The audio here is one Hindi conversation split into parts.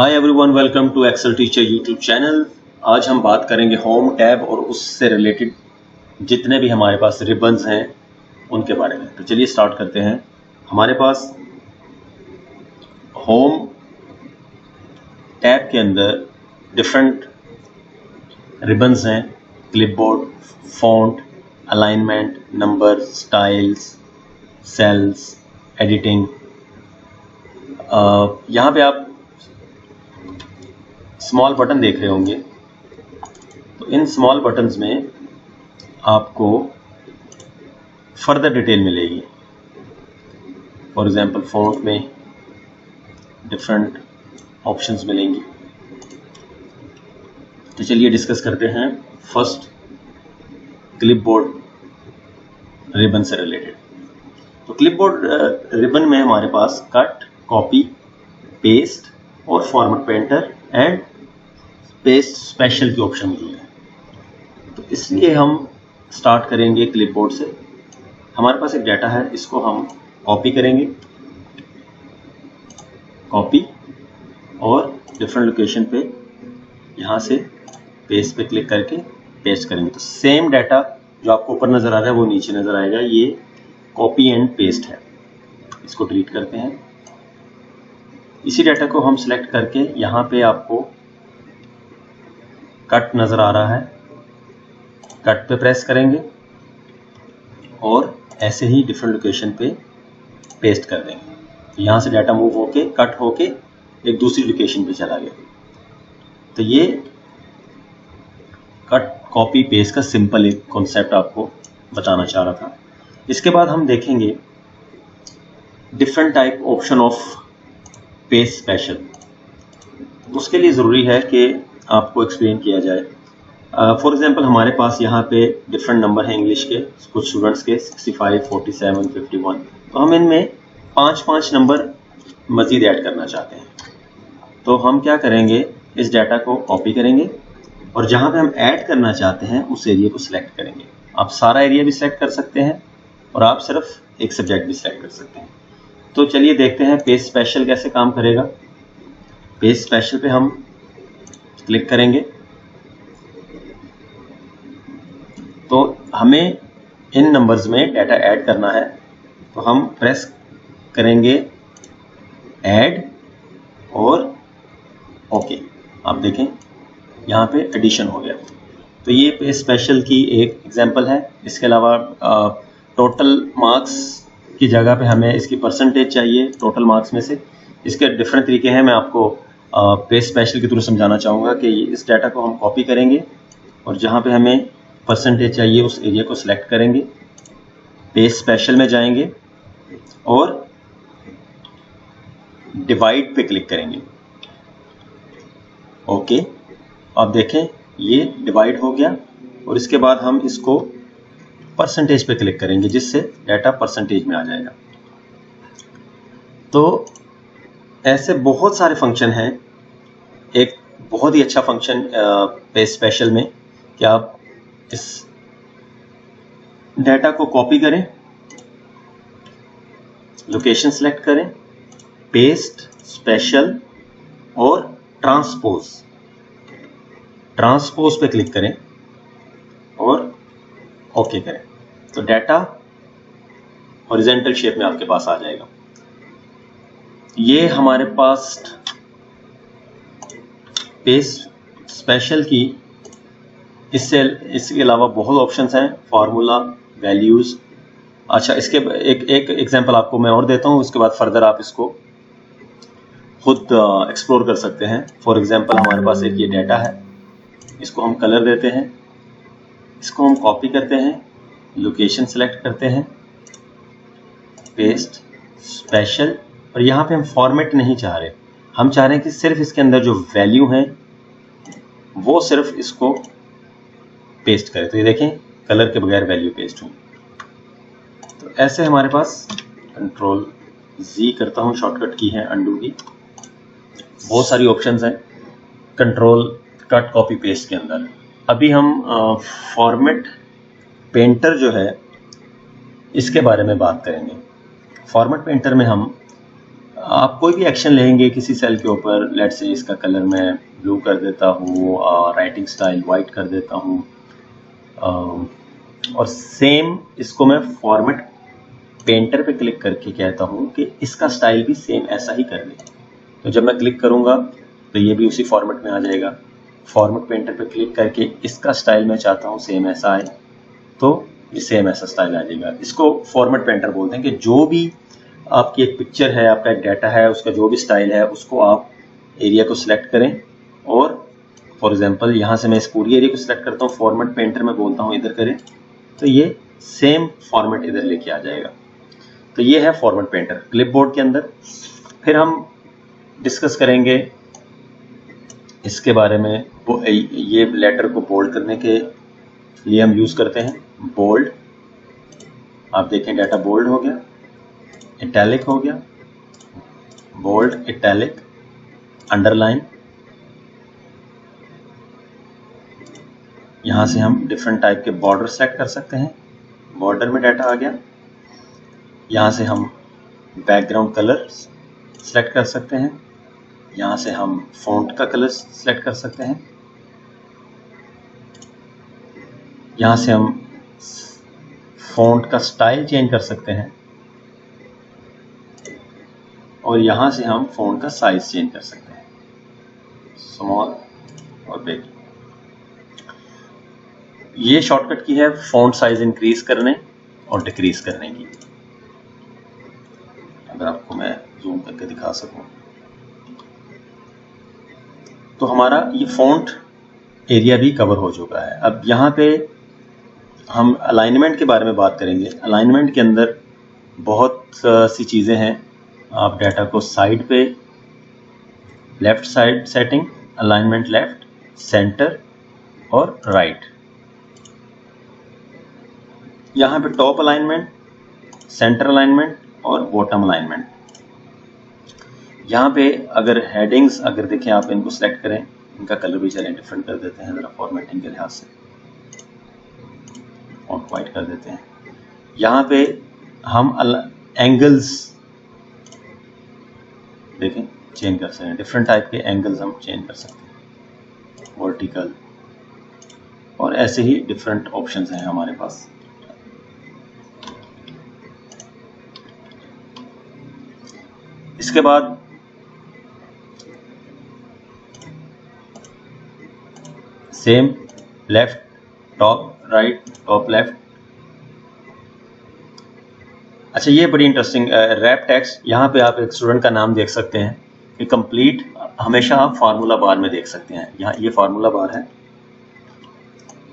Hi everyone, welcome to Excel teacher YouTube channel. आज हम बात करेंगे होम टैब और उससे रिलेटेड जितने भी हमारे पास रिबन्स हैं उनके बारे में। तो चलिए स्टार्ट करते हैं। हमारे पास होम टैब के अंदर डिफरेंट रिबन्स हैं, clipboard, font, alignment, number, styles, cells, editing. यहाँ पे आप स्मॉल बटन देख रहे होंगे। तो इन स्मॉल बटन्स में आपको फर्दर डिटेल मिलेगी। फॉर एग्जांपल फॉन्ट में डिफरेंट ऑप्शंस मिलेंगी। तो चलिए डिस्कस करते हैं फर्स्ट क्लिपबोर्ड रिबन से रिलेटेड। तो क्लिपबोर्ड रिबन में हमारे पास कट, कॉपी, पेस्ट और format painter and paste special की ऑप्शन मिली है। तो इसलिए हम स्टार्ट करेंगे क्लिपबोर्ड से। हमारे पास एक डाटा है, इसको हम कॉपी करेंगे, कॉपी और डिफरेंट लोकेशन पे यहाँ से पेस्ट पे क्लिक करके पेस्ट करेंगे। तो सेम डाटा जो आपको ऊपर नज़र आ रहा है वो नीचे नज़र आएगा। ये कॉपी एंड पेस्ट है। इसको डिलीट करते हैं। इसी डाटा को हम सिलेक्ट करके यहाँ पे आपको कट नज़र आ रहा है, कट पे प्रेस करेंगे और ऐसे ही डिफरेंट लोकेशन पे पेस्ट कर देंगे। तो यहाँ से डाटा मूव होके कट होके एक दूसरी लोकेशन पे चला गया। तो ये कट कॉपी पेस्ट का सिंपल एक कॉन्सेप्ट आपको बताना चाह रहा था। इसके बाद हम देखेंगे different type option of paste special. उसके लिए ज़रूरी है कि आपको एक्सप्लेन किया जाए। फॉर एग्जांपल हमारे पास यहाँ पे डिफरेंट नंबर हैं इंग्लिश के, कुछ स्टूडेंट्स के 65, 47, 51। तो हम इनमें 5-5 नंबर मज़ीद ऐड करना चाहते हैं। तो हम क्या करेंगे, इस डाटा को कॉपी करेंगे और जहाँ पे हम ऐड करना चाहते हैं उस एरिया को सिलेक्ट करेंगे। आप सारा एरिया भी सिलेक्ट कर सकते हैं और आप सिर्फ एक सब्जेक्ट भी सिलेक्ट कर सकते हैं। तो चलिए देखते हैं पेस्ट स्पेशल कैसे काम करेगा। पेस्ट स्पेशल पे हम क्लिक करेंगे तो हमें इन नंबर्स में डाटा ऐड करना है। तो हम प्रेस करेंगे ऐड और ओके। आप देखें यहाँ पे एडिशन हो गया। तो ये पेस्ट स्पेशल की एक एग्जांपल है। इसके अलावा टोटल मार्क्स की जगह पे हमें इसकी परसेंटेज चाहिए टोटल मार्क्स में से। इसके डिफरेंट तरीके हैं, मैं आपको पेस्ट स्पेशल के थ्रू समझाना चाहूँगा कि इस डाटा को हम कॉपी करेंगे और जहाँ पे हमें परसेंटेज चाहिए उस एरिया को सिलेक्ट करेंगे, पेस्ट स्पेशल में जाएंगे और डिवाइड पे क्लिक करेंगे। ओके, आप देखें ये डिवाइड हो गया और इसके बाद हम इसको परसेंटेज पे क्लिक करेंगे जिससे डाटा परसेंटेज में आ जाएगा। तो ऐसे बहुत सारे फंक्शन हैं। एक बहुत ही अच्छा फंक्शन पेस्ट स्पेशल में कि आप इस डाटा को कॉपी करें, लोकेशन सेलेक्ट करें, पेस्ट स्पेशल और ट्रांसपोज पे क्लिक करें और ओके करें। तो डाटा हॉरिजॉन्टल शेप में आपके पास आ जाएगा। ये हमारे पास पेस्ट स्पेशल की इसके अलावा बहुत ऑप्शंस हैं, फार्मूला, वैल्यूज़। अच्छा, इसके एक एग्जांपल आपको मैं और देता हूँ, उसके बाद फर्दर आप इसको खुद एक्सप्लोर कर सकते हैं। फॉर एग्जांपल हमारे पास एक ये डाटा है, इसको हम कलर देते हैं, इसको हम कॉपी करते हैं, लोकेशन सेलेक्ट करते हैं, पेस्ट स्पेशल। और यहाँ पे हम फॉर्मेट नहीं चाह रहे, हम चाह रहे हैं कि सिर्फ इसके अंदर जो वैल्यू है वो सिर्फ इसको पेस्ट करें। तो ये देखें कलर के बगैर वैल्यू पेस्ट हुई। तो ऐसे हमारे पास कंट्रोल Z करता हूँ, शॉर्टकट की है अंडू की। बहुत सारी ऑप्शंस हैं कंट्रोल कट कॉपी पेस्ट के अंदर। अभी हम फॉर्मेट पेंटर जो है इसके बारे में बात करेंगे। फॉर्मेट पेंटर में हम आप कोई भी एक्शन लेंगे किसी सेल के ऊपर, लेट्स से इसका कलर मैं ब्लू कर देता हूँ, राइटिंग स्टाइल वाइट कर देता हूँ, और सेम इसको मैं फॉर्मेट पेंटर पे क्लिक करके कहता हूँ कि इसका स्टाइल भी सेम ऐसा ही कर दे। तो जब मैं क्लिक करूँगा तो ये भी उसी फॉर्मेट में आ जाएगा। फॉर्मेट पेंटर पे क्लिक करके इसका स्टाइल मैं चाहता हूँ सेम ऐसा आए, तो ये सेम ऐसा स्टाइल आ जाएगा। इसको फॉर्मेट पेंटर बोलते हैं कि जो भी आपकी एक पिक्चर है, आपका एक डाटा है, उसका जो भी स्टाइल है उसको आप एरिया को सिलेक्ट करें, और फॉर एग्जांपल यहाँ से मैं इस पूरी एरिया को सिलेक्ट करता हूँ, फॉर्मेट पेंटर में बोलता हूँ इधर करें, तो ये सेम फॉर्मेट इधर लेके आ जाएगा। तो ये है फॉर्मेट पेंटर क्लिपबोर्ड के अंदर। फिर हम डिस्कस करेंगे इसके बारे में, ये लेटर को बोल्ड करने के लिए हम यूज करते हैं बोल्ड। आप देखें डाटा बोल्ड हो गया, इटैलिक हो गया, बोल्ड, इटैलिक, अंडरलाइन। यहां से हम डिफरेंट टाइप के बॉर्डर सेलेक्ट कर सकते हैं, बॉर्डर में डाटा आ गया। यहां से हम बैकग्राउंड कलर सेलेक्ट कर सकते हैं, यहां से हम फॉन्ट का कलर सेलेक्ट कर सकते हैं, यहां से हम फॉन्ट का स्टाइल चेंज कर सकते हैं, और यहां से हम फॉन्ट का साइज चेंज कर सकते हैं, स्मॉल और बिग। ये शॉर्टकट की है फॉन्ट साइज इंक्रीज करने और डिक्रीज करने की। अगर आपको मैं जूम करके दिखा सकूं तो हमारा ये फॉन्ट एरिया भी कवर हो चुका है। अब यहाँ पे हम अलाइनमेंट के बारे में बात करेंगे। अलाइनमेंट के अंदर बहुत सी चीज़ें हैं। आप डाटा को साइड पे, left side setting, alignment left, centre और राइट। यहाँ पे टॉप अलाइनमेंट, सेंटर अलाइनमेंट और बॉटम अलाइनमेंट। यहाँ पे अगर हेडिंग्स अगर देखें आप, इनको सेलेक्ट करें, इनका कलर भी चलें डिफरेंट कर देते हैं ज़रा फॉर्मेटिंग के लिहाज से, फॉन्ट वाइट कर देते हैं। यहाँ पे हम एंगल्स देखें चेंज कर सकते हैं, डिफरेंट टाइप के एंगल्स हम चेंज कर सकते हैं, वर्टिकल, और ऐसे ही डिफरेंट ऑप्शंस हैं हमारे पास। इसके बाद same left, top right, top left. अच्छा, ये बड़ी इंटरेस्टिंग रैप टेक्स्ट। यहाँ पे आप एक स्टूडेंट का नाम देख सकते हैं कि कंप्लीट, हमेशा आप फार्मूला बार में देख सकते हैं। यहाँ ये फार्मूला बार है,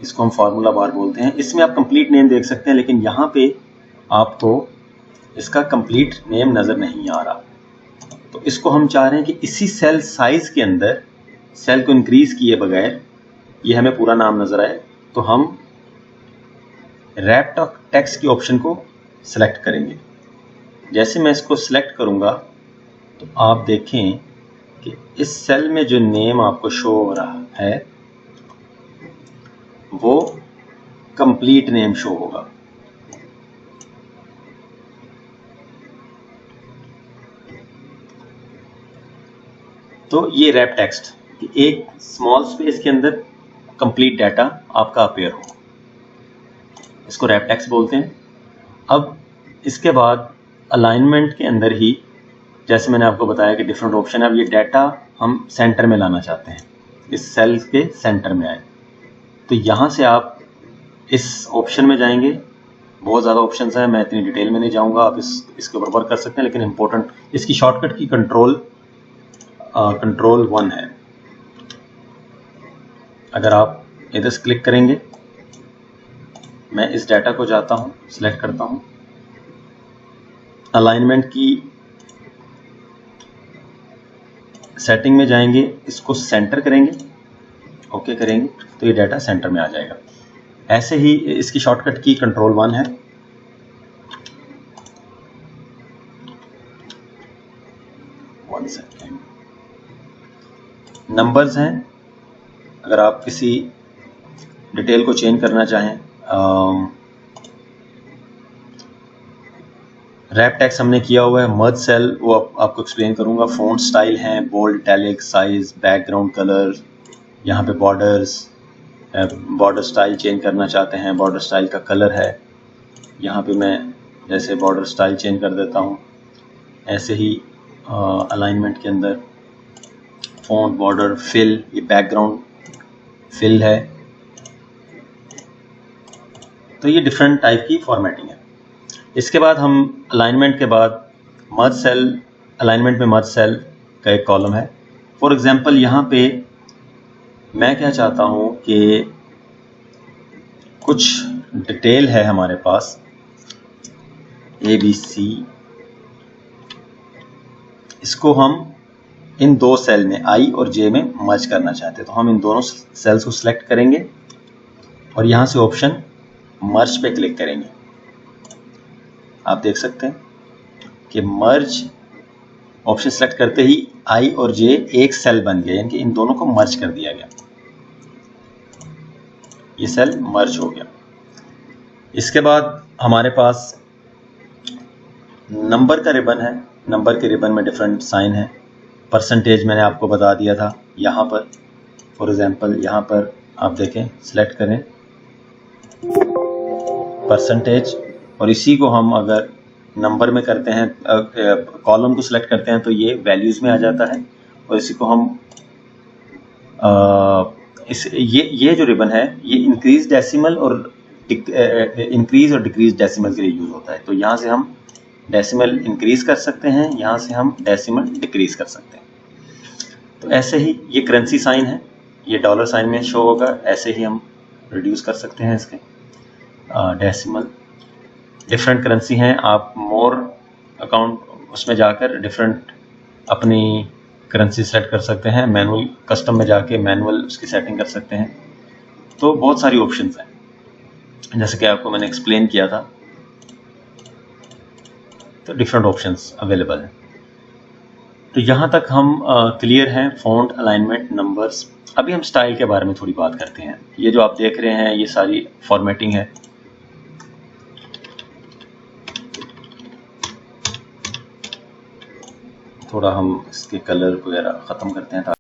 इसको हम फार्मूला बार बोलते हैं। इसमें आप कंप्लीट नेम देख सकते हैं, लेकिन यहाँ पे आपको इसका कंप्लीट नेम नज़र नहीं आ रहा। तो इसको हम चाह रहे हैं कि इसी सेल साइज के अंदर सेल को इंक्रीज किए बगैर ये हमें पूरा नाम नजर आए, तो हम रैप टेक्स्ट की ऑप्शन को सिलेक्ट करेंगे। जैसे मैं इसको सिलेक्ट करूंगा तो आप देखें कि इस सेल में जो नेम आपको शो हो रहा है वो कंप्लीट नेम शो होगा। तो ये रैप टेक्स्ट, एक स्मॉल स्पेस के अंदर कंप्लीट डाटा आपका अपीयर हो, इसको रैप टेक्स्ट बोलते हैं। अब इसके बाद अलाइनमेंट के अंदर ही, जैसे मैंने आपको बताया कि डिफरेंट ऑप्शन है। अब ये डाटा हम सेंटर में लाना चाहते हैं, इस सेल के सेंटर में आए, तो यहाँ से आप इस ऑप्शन में जाएंगे। बहुत ज़्यादा ऑप्शंस हैं, मैं इतनी डिटेल में नहीं जाऊँगा, आप इसके ऊपर वर्क कर सकते हैं। लेकिन इंपॉर्टेंट, इसकी शॉर्टकट की कंट्रोल 1 है। अगर आप इधर से क्लिक करेंगे, मैं इस डाटा को जाता हूं, सिलेक्ट करता हूं, अलाइनमेंट की सेटिंग में जाएंगे, इसको सेंटर करेंगे, ओके करेंगे, तो ये डाटा सेंटर में आ जाएगा। ऐसे ही इसकी शॉर्टकट की कंट्रोल 1 है। नंबर्स हैं, अगर आप किसी डिटेल को चेंज करना चाहें, रैप टेक्स्ट हमने किया हुआ है। मर्ज सेल वो आपको एक्सप्लेन करूंगा। फ़ॉन्ट स्टाइल है bold, italic, size, background colour, यहाँ पे बॉर्डर्स, बॉर्डर स्टाइल चेंज करना चाहते हैं, बॉर्डर स्टाइल का कलर है। यहाँ पे मैं जैसे बॉर्डर स्टाइल चेंज कर देता हूँ, ऐसे ही अलाइनमेंट के अंदर फ़ॉन्ट, बॉर्डर, फिल, ये बैकग्राउंड फिल है। तो ये डिफरेंट टाइप की फॉर्मेटिंग है। इसके बाद हम अलाइनमेंट के बाद मर्ज सेल, अलाइनमेंट में मर्ज सेल का एक कॉलम है। फॉर एग्जांपल यहाँ पे मैं क्या चाहता हूँ कि कुछ डिटेल है हमारे पास ABC, इसको हम इन दो सेल में I और J में मर्ज करना चाहते हैं। तो हम इन दोनों सेल्स को सिलेक्ट करेंगे और यहाँ से ऑप्शन मर्ज पे क्लिक करेंगे। आप देख सकते हैं कि मर्ज ऑप्शन सेलेक्ट करते ही I और J एक सेल बन गया, यानी कि इन दोनों को मर्ज कर दिया गया। ये सेल मर्ज हो गया। इसके बाद हमारे पास नंबर का रिबन है। नंबर के रिबन में डिफरेंट साइन है। परसेंटेज मैंने आपको बता दिया था यहाँ पर। फॉर एग्जांपल यहाँ पर आप देखें, सिलेक्ट करें परसेंटेज, और इसी को हम अगर नंबर में करते हैं, कॉलम को सिलेक्ट करते हैं तो ये वैल्यूज़ में आ जाता है। और इसी को हम ये जो रिबन है ये इंक्रीज डेसिमल और इंक्रीज और डिक्रीज डेसिमल के लिए यूज़ होता है। तो यहाँ से हम डेसिमल इंक्रीज कर सकते हैं, यहाँ से हम डेसिमल डिक्रीज कर सकते हैं। तो ऐसे ही ये करेंसी साइन है, ये डॉलर साइन में शो होगा। ऐसे ही हम रिड्यूस कर सकते हैं इसके डेसिमल। डिफरेंट करेंसी हैं, आप मोर अकाउंट उसमें जाकर डिफरेंट अपनी करेंसी सेलेक्ट कर सकते हैं। मैनुअल कस्टम में जाके मैनुअल उसकी सेटिंग कर सकते हैं। तो बहुत सारी ऑप्शंस हैं जैसे कि आपको मैंने एक्सप्लेन किया था। तो डिफरेंट ऑप्शंस अवेलेबल हैं। तो यहाँ तक हम क्लियर हैं फ़ॉन्ट, अलाइनमेंट, नंबर्स। अभी हम स्टाइल के बारे में थोड़ी बात करते हैं। ये जो आप देख रहे हैं ये सारी फॉर्मेटिंग है। थोड़ा हम इसके कलर वगैरह ख़त्म करते हैं।